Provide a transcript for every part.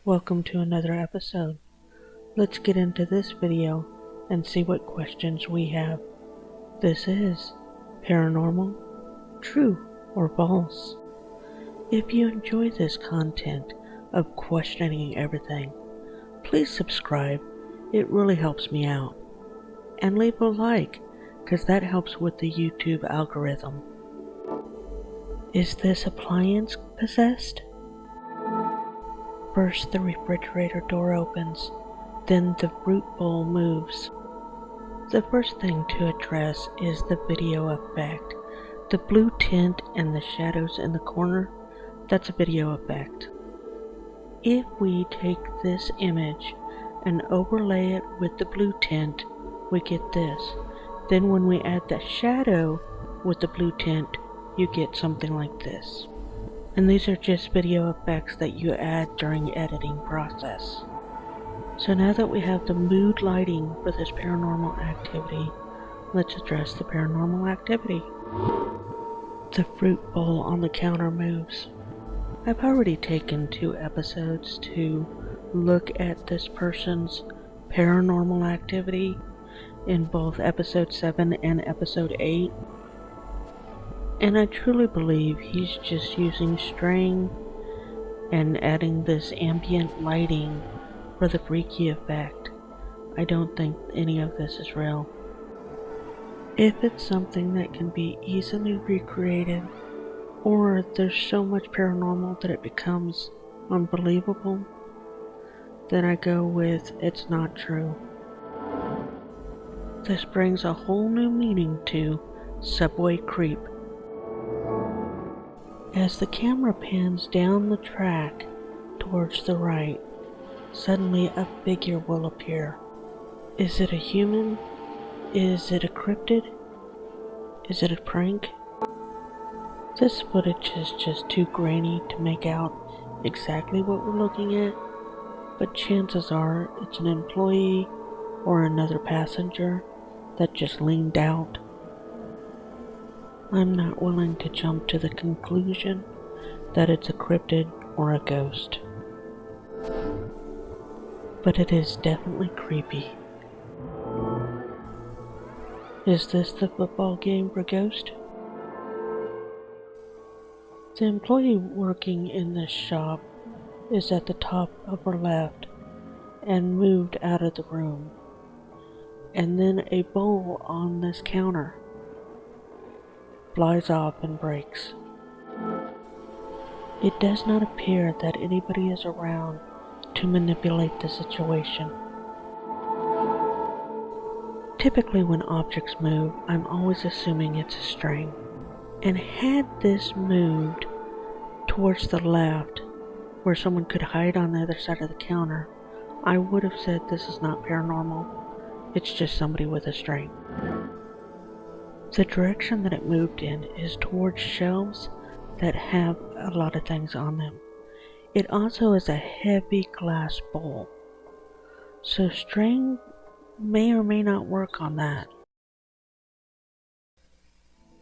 Welcome to another episode. Let's get into this video and see what questions we have. This is Paranormal, True or False? If you enjoy this content of questioning everything, please subscribe. It really helps me out. And leave a like, because that helps with the YouTube algorithm. Is this appliance possessed? First, the refrigerator door opens, then the fruit bowl moves. The first thing to address is the video effect. The blue tint and the shadows in the corner, that's a video effect. If we take this image and overlay it with the blue tint, we get this. Then when we add the shadow with the blue tint, you get something like this. And these are just video effects that you add during editing process. So now that we have the mood lighting for this paranormal activity, let's address the paranormal activity. The fruit bowl on the counter moves. I've already taken 2 episodes to look at this person's paranormal activity in both episode 7 and episode 8. And I truly believe he's just using string and adding this ambient lighting for the freaky effect. I don't think any of this is real. If it's something that can be easily recreated, or there's so much paranormal that it becomes unbelievable, then I go with it's not true. This brings a whole new meaning to subway creep. As the camera pans down the track towards the right, suddenly a figure will appear. Is it a human? Is it a cryptid? Is it a prank? This footage is just too grainy to make out exactly what we're looking at, but chances are it's an employee or another passenger that just leaned out. I'm not willing to jump to the conclusion that it's a cryptid or a ghost. But it is definitely creepy. Is this the football game for Ghost? The employee working in this shop is at the top upper left and moved out of the room. And then a bowl on this counter flies off and breaks. It does not appear that anybody is around to manipulate the situation. Typically when objects move, I'm always assuming it's a string. And had this moved towards the left, where someone could hide on the other side of the counter, I would have said this is not paranormal, it's just somebody with a string. The direction that it moved in is towards shelves that have a lot of things on them. It also is a heavy glass bowl, so string may or may not work on that.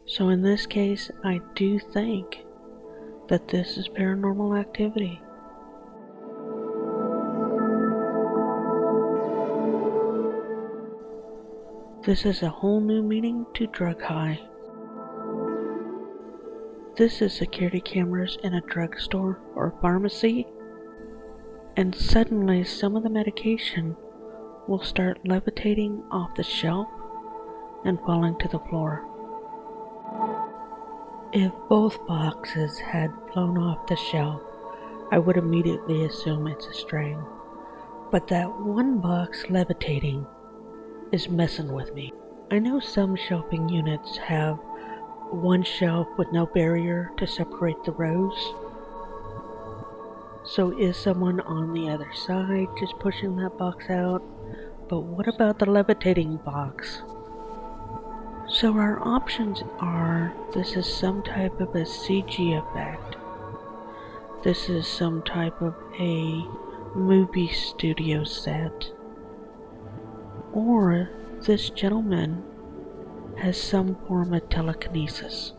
So in this case, I do think that this is paranormal activity. This is a whole new meaning to drug high. This is security cameras in a drugstore or pharmacy, and suddenly some of the medication will start levitating off the shelf and falling to the floor. If both boxes had flown off the shelf, I would immediately assume it's a string. But that one box levitating is messing with me. I know some shelving units have one shelf with no barrier to separate the rows. So is someone on the other side just pushing that box out? But what about the levitating box? So our options are, this is some type of a CG effect. This is some type of a movie studio set. Or this gentleman has some form of telekinesis.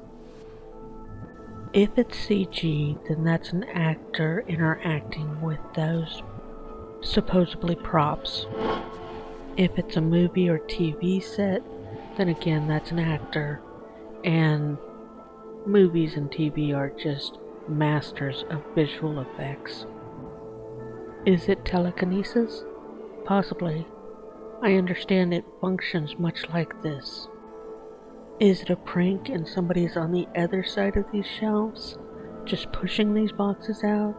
If it's CG, then that's an actor interacting with those supposedly props. If it's a movie or TV set, then again that's an actor, and movies and TV are just masters of visual effects. Is it telekinesis? Possibly. I understand it functions much like this. Is it a prank and somebody's on the other side of these shelves, just pushing these boxes out?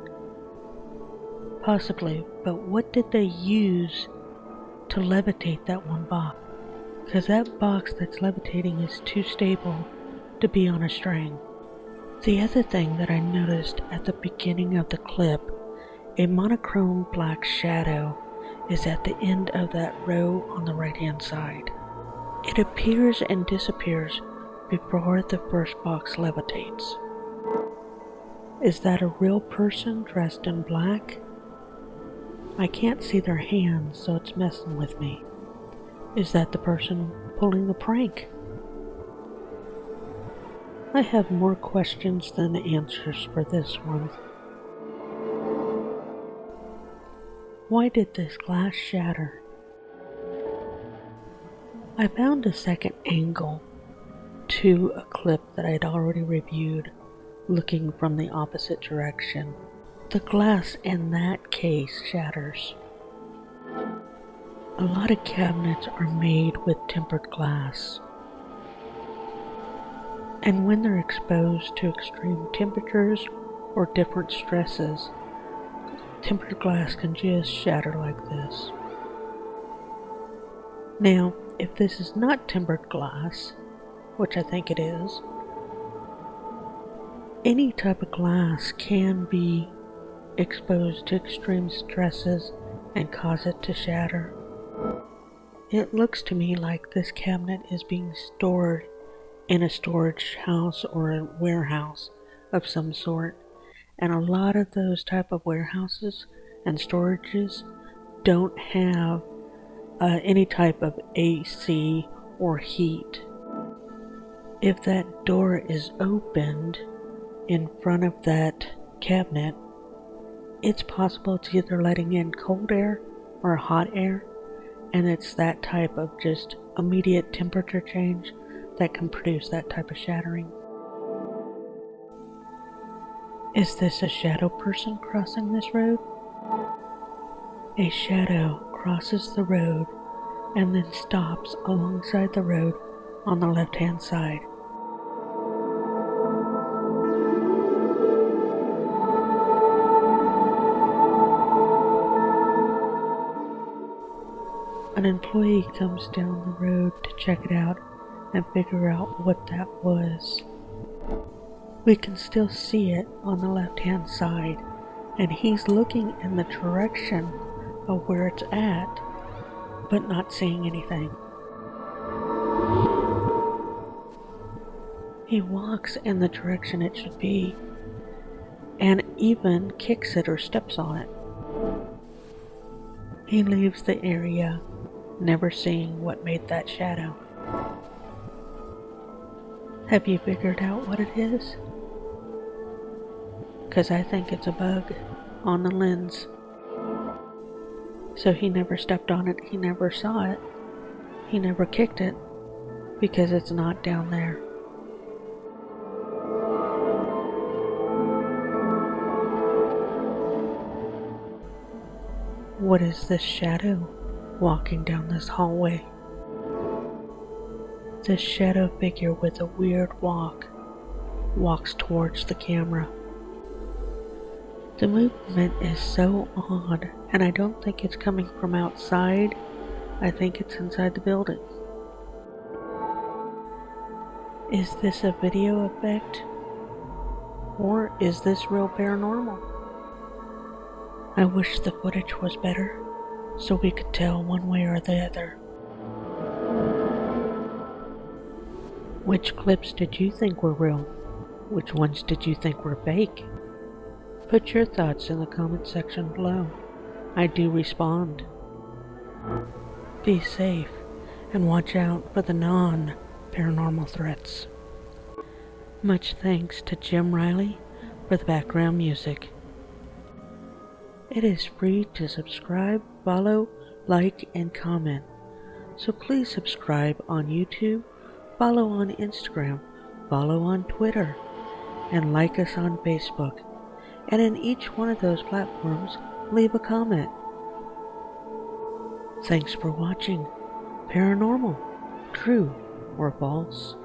Possibly, but what did they use to levitate that one box? Because that box that's levitating is too stable to be on a string. The other thing that I noticed at the beginning of the clip, a monochrome black shadow is at the end of that row on the right hand side. It appears and disappears before the first box levitates. Is that a real person dressed in black? I can't see their hands, so it's messing with me. Is that the person pulling the prank? I have more questions than answers for this one. Why did this glass shatter? I found a second angle to a clip that I'd already reviewed, looking from the opposite direction. The glass in that case shatters. A lot of cabinets are made with tempered glass, and when they're exposed to extreme temperatures or different stresses, tempered glass can just shatter like this. Now, if this is not tempered glass, which I think it is, any type of glass can be exposed to extreme stresses and cause it to shatter. It looks to me like this cabinet is being stored in a storage house or a warehouse of some sort, and a lot of those type of warehouses and storages don't have any type of AC or heat. If that door is opened in front of that cabinet, it's possible it's either letting in cold air or hot air, and it's that type of just immediate temperature change that can produce that type of shattering. Is this a shadow person crossing this road? A shadow crosses the road and then stops alongside the road on the left-hand side. An employee comes down the road to check it out and figure out what that was. We can still see it on the left-hand side, and he's looking in the direction of where it's at, but not seeing anything. He walks in the direction it should be, and even kicks it or steps on it. He leaves the area, never seeing what made that shadow. Have you figured out what it is? 'Cause I think it's a bug on the lens. So he never stepped on it, he never saw it, he never kicked it, because it's not down there. What is this shadow walking down this hallway? This shadow figure with a weird walk walks towards the camera. The movement is so odd, and I don't think it's coming from outside. I think it's inside the building. Is this a video effect? Or is this real paranormal? I wish the footage was better, so we could tell one way or the other. Which clips did you think were real? Which ones did you think were fake? Put your thoughts in the comment section below. I do respond. Be safe and watch out for the non-paranormal threats. Much thanks to Jim Riley for the background music. It is free to subscribe, follow, like, and comment. So please subscribe on YouTube, follow on Instagram, follow on Twitter, and like us on Facebook. And in each one of those platforms, leave a comment. Thanks for watching Paranormal, True or False.